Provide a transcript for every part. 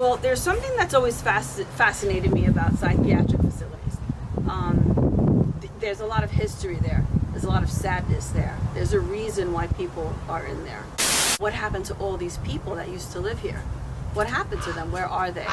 Well, there's something that's always fascinated me about psychiatric facilities. There's a lot of history there. There's a lot of sadness there. There's a reason why people are in there. What happened to all these people that used to live here? What happened to them? Where are they?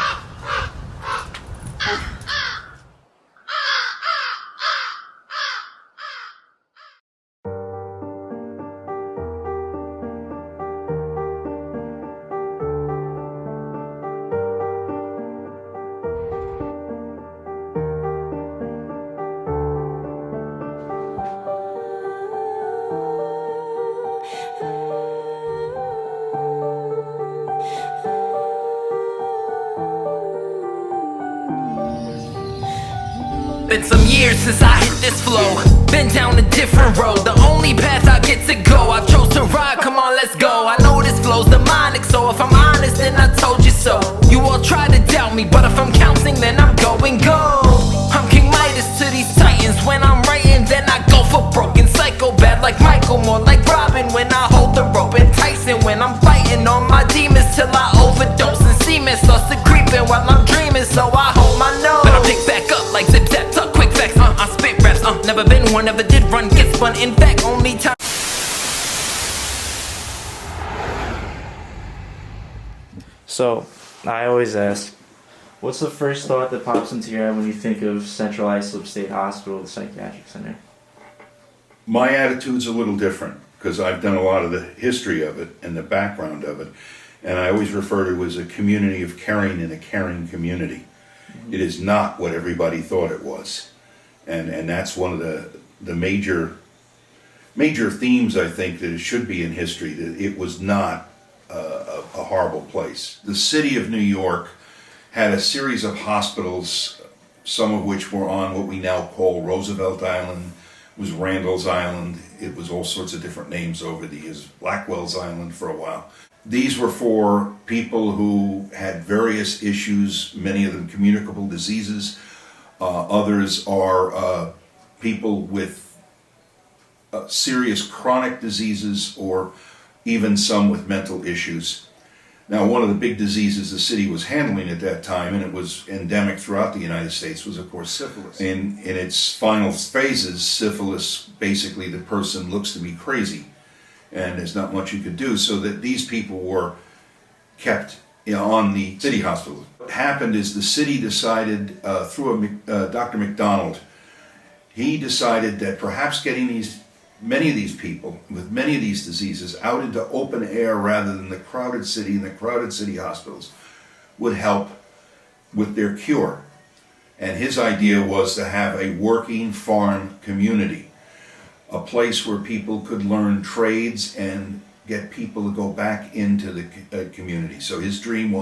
Been some years since I hit this flow. Been down a different road. The only path I get to go, I've chose to ride, come on let's go. I know this flow's demonic, so if I'm honest then I told you so. You all try to doubt me, but if I'm counting then I'm going gold. I'm King Midas to these titans. When I'm writing then I go for broken. Psycho bad like Michael, more like Robin when I hold the rope. And Tyson when I'm fighting on my demons till I overdose. And semen starts to creeping while I'm dreaming, so I hold my nose. Then I pick back up like zip zap tuck, quick facts, I spit raps, never been one, never did run, get spun, in fact, only time. So, I always ask, what's the first thought that pops into your head when you think of Central Islip State Hospital, the Psychiatric Center? My attitude's a little different because I've done a lot of the history of it and the background of it, and I always refer to it as a community of caring and a caring community. It is not what everybody thought it was, and that's one of the major themes I think that it should be in history, that it was not a horrible place. The city of New York had a series of hospitals, some of which were on what we now call Roosevelt Island, was Randall's Island, it was all sorts of different names over the years, Blackwell's Island for a while. These were for people who had various issues, many of them communicable diseases. Others are people with serious chronic diseases or even some with mental issues. Now, one of the big diseases the city was handling at that time, and it was endemic throughout the United States, was of course syphilis. In its final phases, syphilis, basically the person looks to be crazy, and there's not much you could do, so that these people were kept on the city hospital. What happened is the city decided, through Dr. McDonald, he decided that perhaps getting many of these people with many of these diseases out into open air rather than the crowded city and the crowded city hospitals would help with their cure. And his idea was to have a working farm community, a place where people could learn trades and get people to go back into the community. So his dream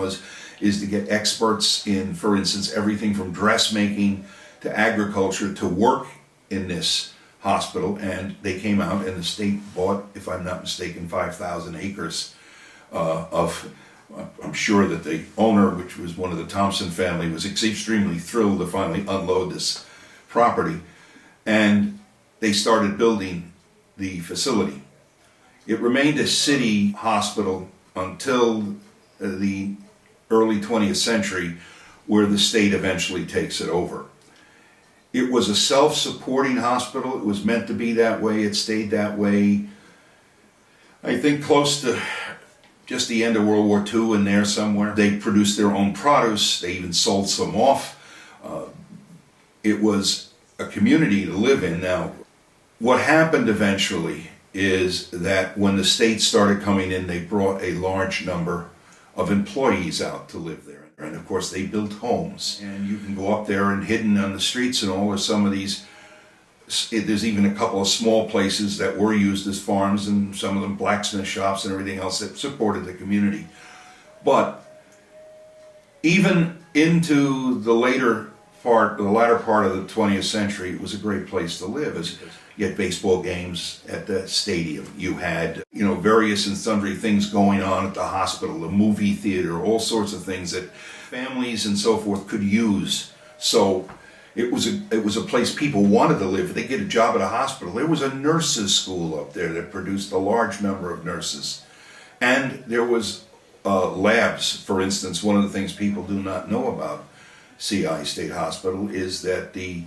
is to get experts in, for instance, everything from dressmaking to agriculture to work in this hospital, and they came out and the state bought, if I'm not mistaken, 5,000 acres I'm sure that the owner, which was one of the Thompson family, was extremely thrilled to finally unload this property, and they started building the facility. It remained a city hospital until the early 20th century, where the state eventually takes it over. It was a self-supporting hospital. It was meant to be that way. It stayed that way, I think, close to just the end of World War II in there somewhere. They produced their own produce. They even sold some off. It was a community to live in. Now, what happened eventually is that when the state started coming in, they brought a large number of employees out to live there. And of course they built homes, and you can go up there and hidden on the streets and all, or some of these, there's even a couple of small places that were used as farms, and some of them blacksmith shops and everything else that supported the community. But even into the latter part of the 20th century, it was a great place to live. You had baseball games at the stadium. You had, various and sundry things going on at the hospital, the movie theater, all sorts of things that families and so forth could use. So it was a place people wanted to live. If they get a job at a hospital, there was a nurses' school up there that produced a large number of nurses. And there was labs. For instance, one of the things people do not know about CI State Hospital is that the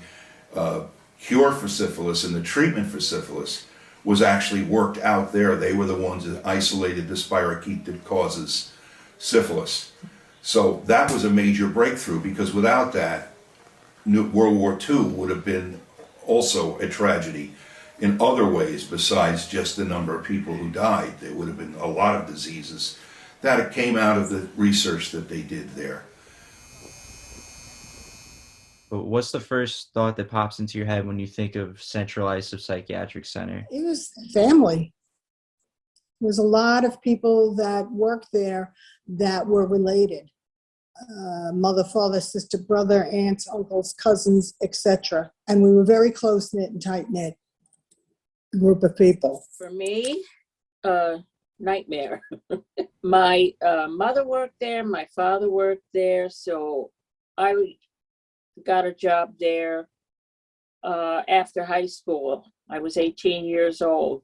cure for syphilis and the treatment for syphilis was actually worked out there. They were the ones that isolated the spirochete that causes syphilis. So that was a major breakthrough, because without that, World War II would have been also a tragedy in other ways besides just the number of people who died. There would have been a lot of diseases that came out of the research that they did there. But what's the first thought that pops into your head when you think of Central Islip Psychiatric Center? It was family. There was a lot of people that worked there that were related. Mother, father, sister, brother, aunts, uncles, cousins, etc. And we were very close-knit and tight-knit group of people. For me, nightmare. My mother worked there, my father worked there, so I got a job there after high school. I was 18 years old.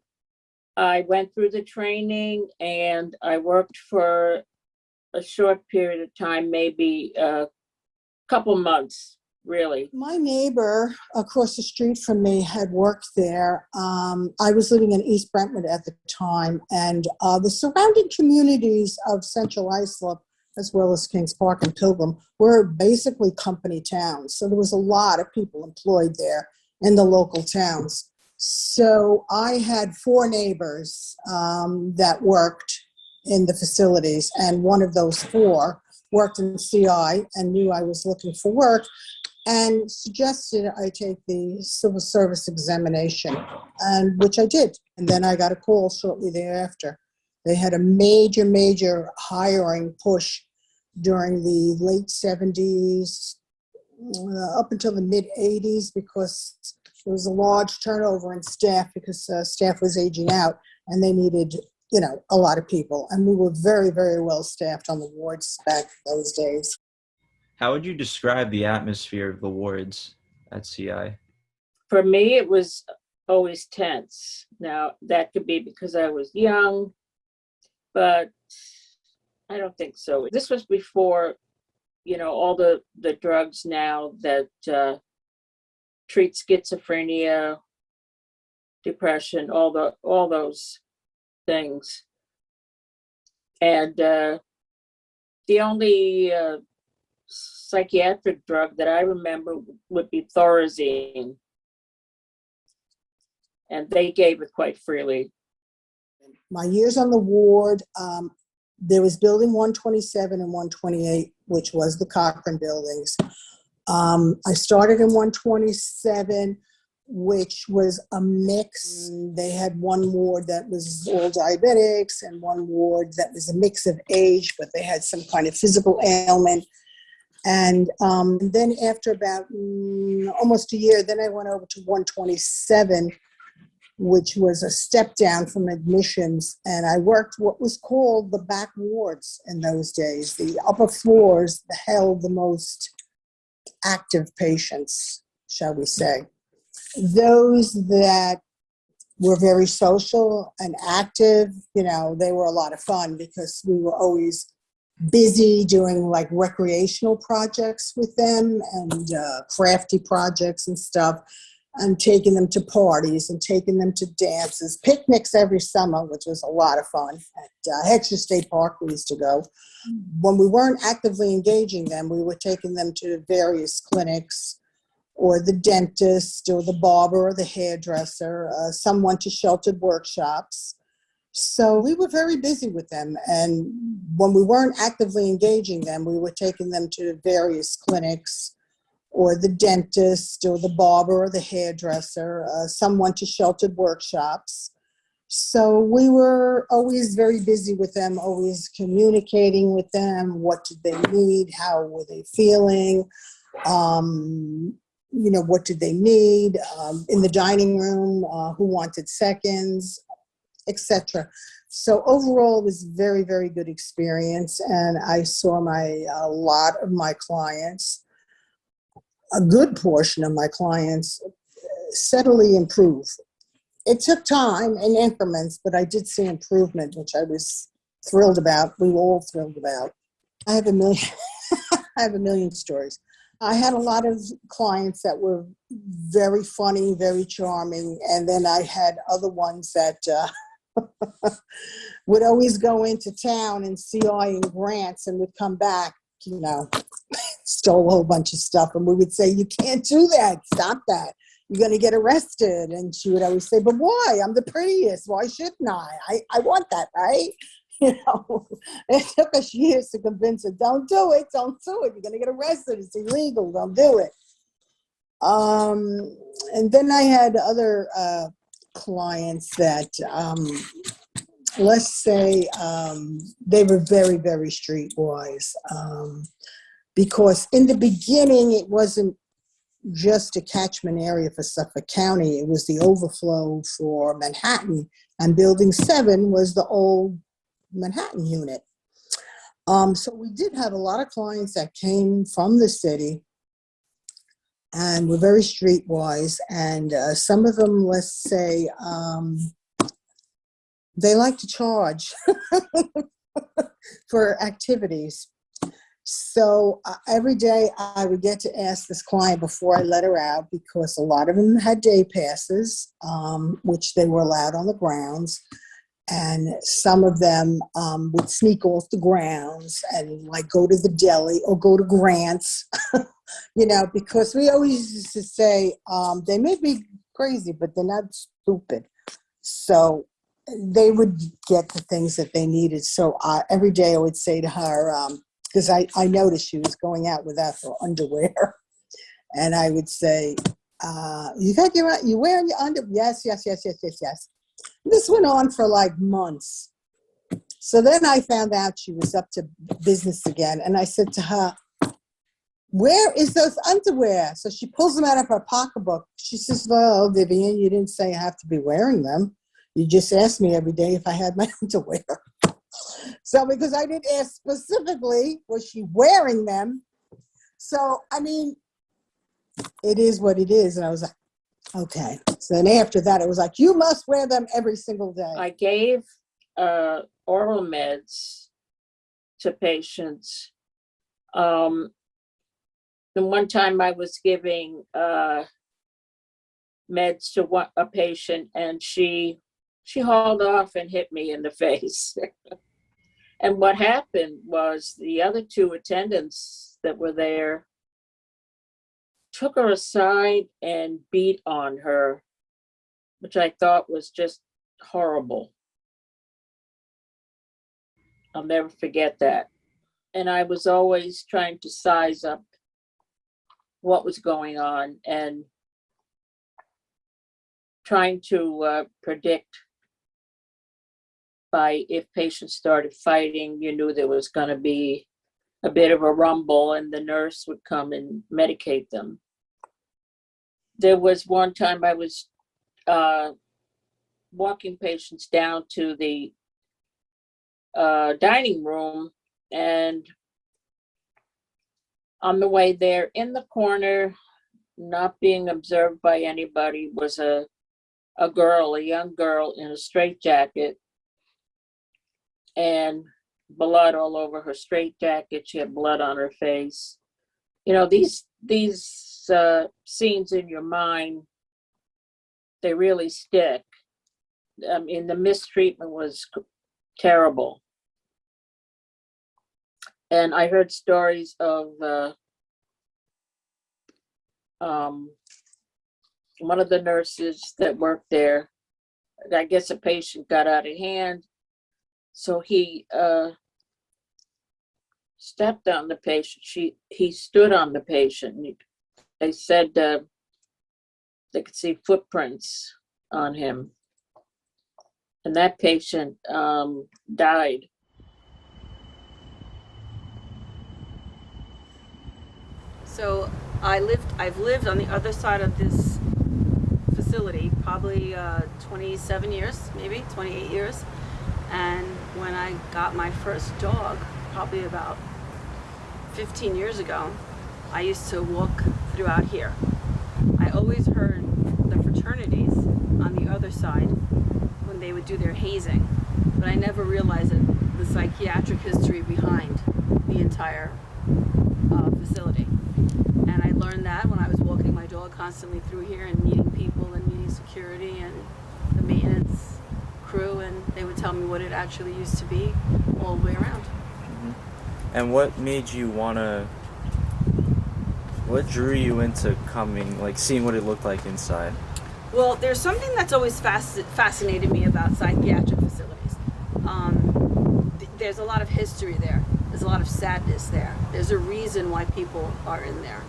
I went through the training and I worked for a short period of time, maybe a couple months, really. My neighbor across the street from me had worked there. I was living in East Brentwood at the time, and the surrounding communities of Central Islip, as well as Kings Park and Pilgrim, were basically company towns. So there was a lot of people employed there in the local towns. So I had 4 neighbors that worked in the facilities, and one of those 4 worked in CI and knew I was looking for work and suggested I take the civil service examination, and which I did. And then I got a call shortly thereafter. They had a major hiring push during the late 70s, up until the mid 80s, because there was a large turnover in staff because staff was aging out and they needed, a lot of people. And we were very, very well staffed on the wards back those days. How would you describe the atmosphere of the wards at CI? For me, it was always tense. Now, that could be because I was young, but I don't think so. This was before, all the drugs now that treat schizophrenia, depression, all those things. And the only psychiatric drug that I remember would be Thorazine, and they gave it quite freely. My years on the ward, there was building 127 and 128, which was the Cochrane buildings. I started in 127, which was a mix. They had one ward that was all diabetics and one ward that was a mix of age, but they had some kind of physical ailment. And then after about almost a year, then I went over to 127, which was a step down from admissions. And I worked what was called the back wards in those days. The upper floors held the most active patients, shall we say. Those that were very social and active, they were a lot of fun because we were always busy doing like recreational projects with them and crafty projects and stuff, and taking them to parties and taking them to dances, picnics every summer, which was a lot of fun. At Heckscher State Park we used to go. When we weren't actively engaging them, we were taking them to various clinics, or the dentist, or the barber, or the hairdresser. Some went to sheltered workshops. So we were very busy with them. And when we weren't actively engaging them, we were taking them to various clinics, or the dentist, or the barber, or the hairdresser. Some went to sheltered workshops. So we were always very busy with them, always communicating with them. What did they need? How were they feeling? What did they need? In the dining room, who wanted seconds, etc. So overall, it was a very, very good experience. And I saw a lot of my clients, a good portion of my clients, steadily improve. It took time in increments, but I did see improvement, which I was thrilled about. We were all thrilled about. I have a million. I have a million stories. I had a lot of clients that were very funny, very charming, and then I had other ones that would always go into town and CI and grants and would come back, stole a whole bunch of stuff. And we would say, you can't do that. Stop that. You're going to get arrested. And she would always say, but why? I'm the prettiest. Why shouldn't I want that, right? It took us years to convince her, don't do it. Don't do it. You're going to get arrested. It's illegal. Don't do it. And then I had other clients that, let's say, they were very, very streetwise. Because in the beginning, it wasn't just a catchment area for Suffolk County. It was the overflow for Manhattan. And Building 7 was the old Manhattan unit. So we did have a lot of clients that came from the city and were very streetwise. And some of them, let's say, they like to charge for activities. So every day I would get to ask this client before I let her out, because a lot of them had day passes, which they were allowed on the grounds. And some of them would sneak off the grounds and like go to the deli or go to Grant's, because we always used to say, they may be crazy, but they're not stupid. So they would get the things that they needed. So every day I would say to her, because I noticed she was going out without her underwear. And I would say, you wearing your underwear? Yes. This went on for like months. So then I found out she was up to business again. And I said to her, where is those underwear? So she pulls them out of her pocketbook. She says, well, Vivian, you didn't say I have to be wearing them. You just asked me every day if I had my underwear. So because I didn't ask specifically, was she wearing them? So, it is what it is. And I was like, okay. So then after that, it was like, you must wear them every single day. I gave oral meds to patients. The one time I was giving meds to a patient, and she hauled off and hit me in the face. And what happened was the other two attendants that were there took her aside and beat on her, which I thought was just horrible. I'll never forget that. And I was always trying to size up what was going on and trying to predict by if patients started fighting, you knew there was going to be a bit of a rumble and the nurse would come and medicate them. There was one time I was walking patients down to the dining room, and on the way there, in the corner, not being observed by anybody, was a young girl in a straitjacket, and blood all over her straitjacket. She had blood on her face. These scenes in your mind, they really stick. The mistreatment was terrible. And I heard stories of one of the nurses that worked there. I guess a patient got out of hand, so he stepped on the patient. He stood on the patient. They said they could see footprints on him, and that patient died. So I've lived on the other side of this facility probably 27 years, maybe 28 years. And when I got my first dog, probably about 15 years ago, I used to walk throughout here. I always heard the fraternities on the other side when they would do their hazing, but I never realized that the psychiatric history behind the entire facility. And I learned that when I was walking my dog constantly through here and meeting people and meeting security and the maintenance crew, and they would tell me what it actually used to be all the way around. And what made you what drew you into coming, like seeing what it looked like inside? Well, there's something that's always fascinated me about psychiatric facilities. There's a lot of history there. There's a lot of sadness there. There's a reason why people are in there.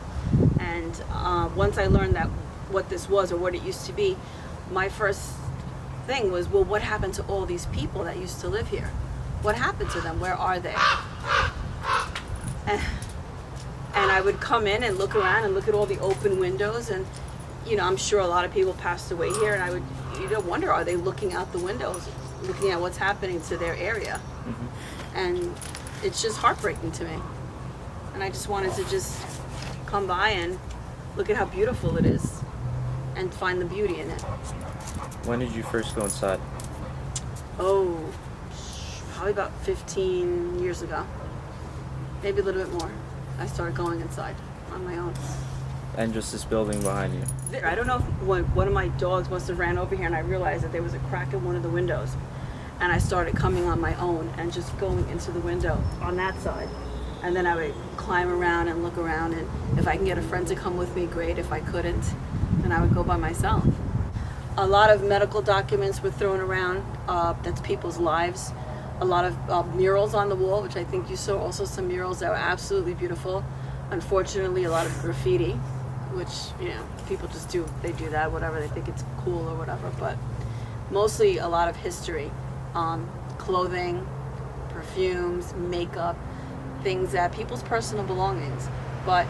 And once I learned that what this was or what it used to be, my first thing was, well, what happened to all these people that used to live here? What happened to them? Where are they? And I would come in and look around and look at all the open windows, and I'm sure a lot of people passed away here, and I would wonder, are they looking out the windows, looking at what's happening to their area? And it's just heartbreaking to me. And I just wanted to just come by and look at how beautiful it is and find the beauty in it. When did you first go inside? Oh, probably about 15 years ago. Maybe a little bit more. I started going inside on my own. And just this building behind you? I don't know if one of my dogs must have ran over here and I realized that there was a crack in one of the windows. And I started coming on my own and just going into the window on that side. And then I would climb around and look around, and if I can get a friend to come with me, great. If I couldn't, then I would go by myself. A lot of medical documents were thrown around. That's people's lives. A lot of murals on the wall, which I think you saw also some murals that were absolutely beautiful. Unfortunately, a lot of graffiti, which, people just do. They do that, whatever. They think it's cool or whatever. But mostly a lot of history. Clothing, perfumes, makeup, things that people's personal belongings. But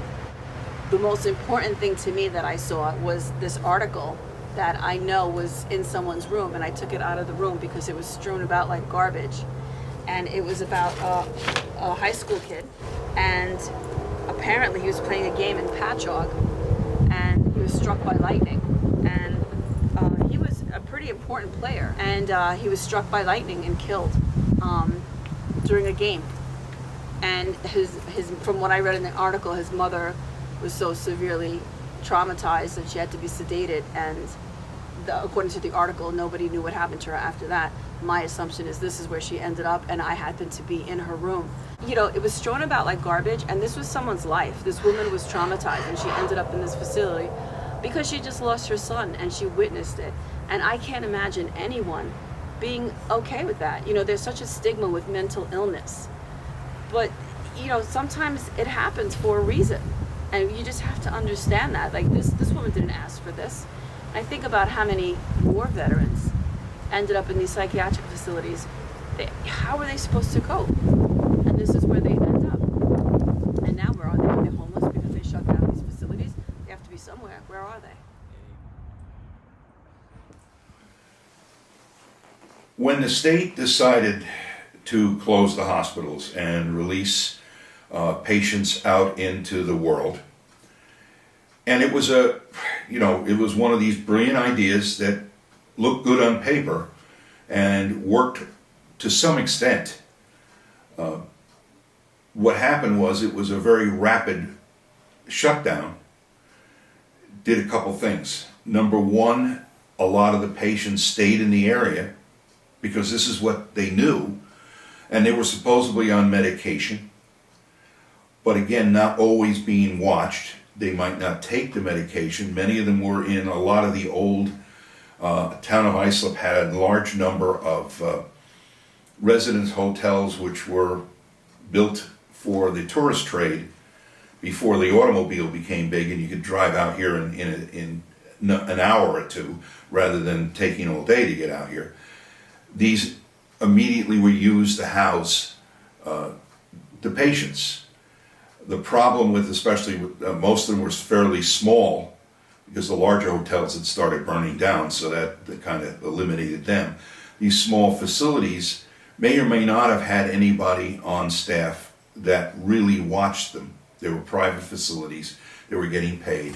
the most important thing to me that I saw was this article that I know was in someone's room, and I took it out of the room because it was strewn about like garbage. And it was about a high school kid, and apparently he was playing a game in Patchogue, and he was struck by lightning. And he was a pretty important player, and he was struck by lightning and killed during a game. And his from what I read in the article, his mother was so severely traumatized that she had to be sedated, and according to the article, nobody knew what happened to her after that. My assumption is this is where she ended up, and I happened to be in her room. It was strewn about like garbage, and this was someone's life. This woman was traumatized, and she ended up in this facility because she just lost her son, and she witnessed it. And I can't imagine anyone being okay with that. There's such a stigma with mental illness. But, sometimes it happens for a reason. And you just have to understand that. Like, this woman didn't ask for this. I think about how many war veterans ended up in these psychiatric facilities. How are they supposed to cope? And this is where they end up. And now where are they? They're homeless because they shut down these facilities. They have to be somewhere. Where are they? When the state decided to close the hospitals and release patients out into the world, and it was it was one of these brilliant ideas that looked good on paper and worked to some extent. What happened was it was a very rapid shutdown. Did a couple things. Number one, a lot of the patients stayed in the area because this is what they knew, and they were supposedly on medication, but again, not always being watched. They might not take the medication. Many of them were in a lot of the old town of Islip had a large number of residence hotels which were built for the tourist trade before the automobile became big and you could drive out here in an hour or two rather than taking all day to get out here. These immediately were used to house the patients. The problem with, especially with, most of them was fairly small because the larger hotels had started burning down, so that kind of eliminated them. These small facilities may or may not have had anybody on staff that really watched them. They were private facilities, they were getting paid.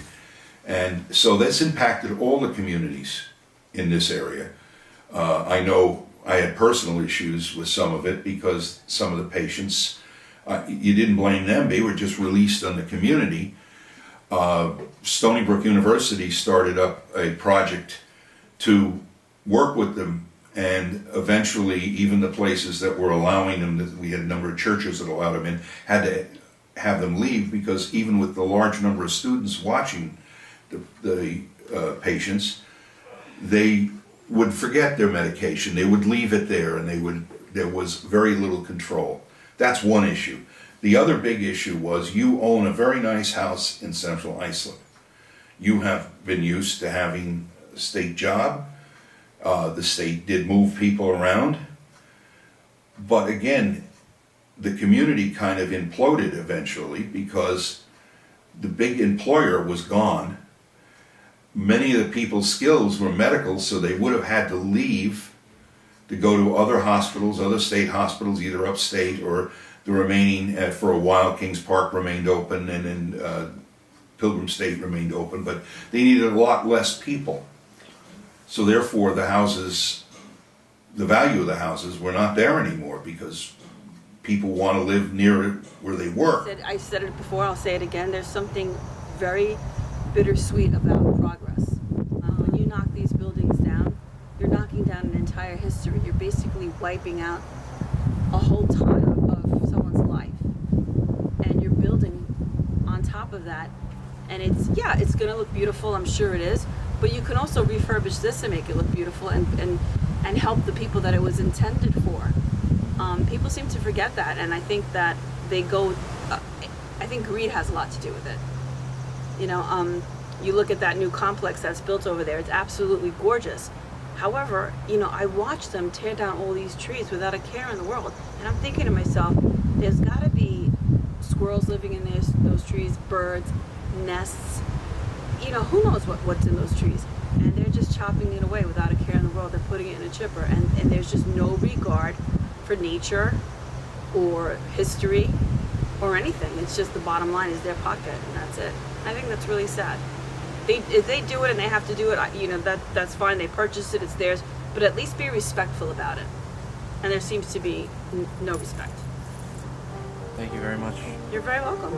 And so that's impacted all the communities in this area. I know I had personal issues with some of it because some of the patients, you didn't blame them, they were just released on the community. Stony Brook University started up a project to work with them, and eventually even the places that were allowing them, that we had a number of churches that allowed them in, had to have them leave, because even with the large number of students watching the patients, they would forget their medication, they would leave it there, and there was very little control. That's one issue. The other big issue was, you own a very nice house in Central Islip. You have been used to having a state job. The state did move people around. But again, the community kind of imploded eventually because the big employer was gone. Many of the people's skills were medical, so they would have had to leave to go to other hospitals, other state hospitals, either upstate or the remaining, for a while, Kings Park remained open, and then Pilgrim State remained open, but they needed a lot less people. So therefore, the houses, the value of the houses were not there anymore because people want to live near where they work. I said it before, I'll say it again, there's something very bittersweet about progress. When you knock these buildings down, you're knocking down an entire history. You're basically wiping out a whole time of someone's life. And you're building on top of that. And it's going to look beautiful, I'm sure it is, but you can also refurbish this and make it look beautiful and help the people that it was intended for. People seem to forget that, and I think that they go, I think greed has a lot to do with it. You know, you look at that new complex that's built over there, it's absolutely gorgeous. However, you know, I watch them tear down all these trees without a care in the world, and I'm thinking to myself, there's got to be squirrels living in those trees, birds, nests, you know, who knows what's in those trees, and they're just chopping it away without a care in the world. They're putting it in a chipper, and there's just no regard for nature or history or anything. It's just the bottom line is their pocket, and that's it. I think that's really sad. If they do it and they have to do it, you know, that's fine. They purchased it, it's theirs, but at least be respectful about it. And there seems to be no respect. Thank you very much. You're very welcome.